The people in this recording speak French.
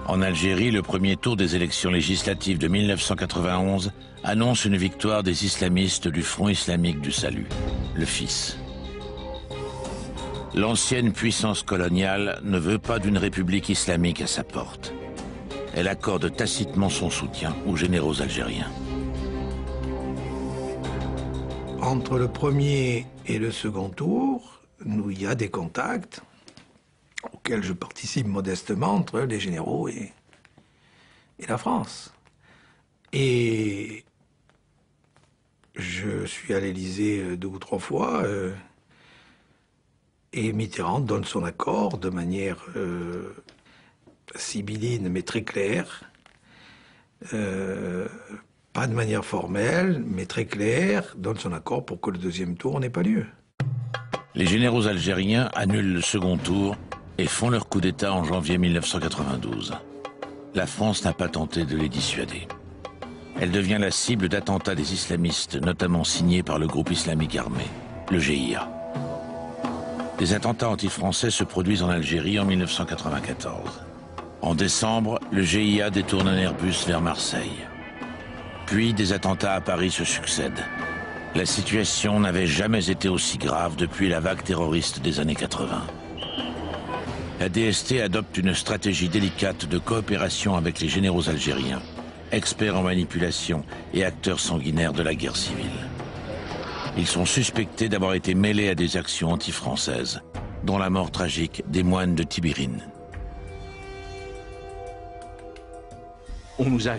En Algérie, le premier tour des élections législatives de 1991 annonce une victoire des islamistes du Front islamique du salut, le FIS. L'ancienne puissance coloniale ne veut pas d'une république islamique à sa porte. Elle accorde tacitement son soutien aux généraux algériens. Entre le premier et le second tour, il y a des contacts auxquels je participe modestement entre les généraux et la France. Et je suis à l'Élysée 2 ou 3 fois et Mitterrand donne son accord de manière sibylline mais très claire. Pas de manière formelle, mais très claire, donne son accord pour que le deuxième tour n'ait pas lieu. Les généraux algériens annulent le second tour et font leur coup d'État en janvier 1992. La France n'a pas tenté de les dissuader. Elle devient la cible d'attentats des islamistes, notamment signés par le groupe islamique armé, le GIA. Des attentats anti-français se produisent en Algérie en 1994. En décembre, le GIA détourne un Airbus vers Marseille. Puis des attentats à Paris se succèdent. La situation n'avait jamais été aussi grave depuis la vague terroriste des années 80. La DST adopte une stratégie délicate de coopération avec les généraux algériens, experts en manipulation et acteurs sanguinaires de la guerre civile. Ils sont suspectés d'avoir été mêlés à des actions anti-françaises, dont la mort tragique des moines de Tibérine. On nous a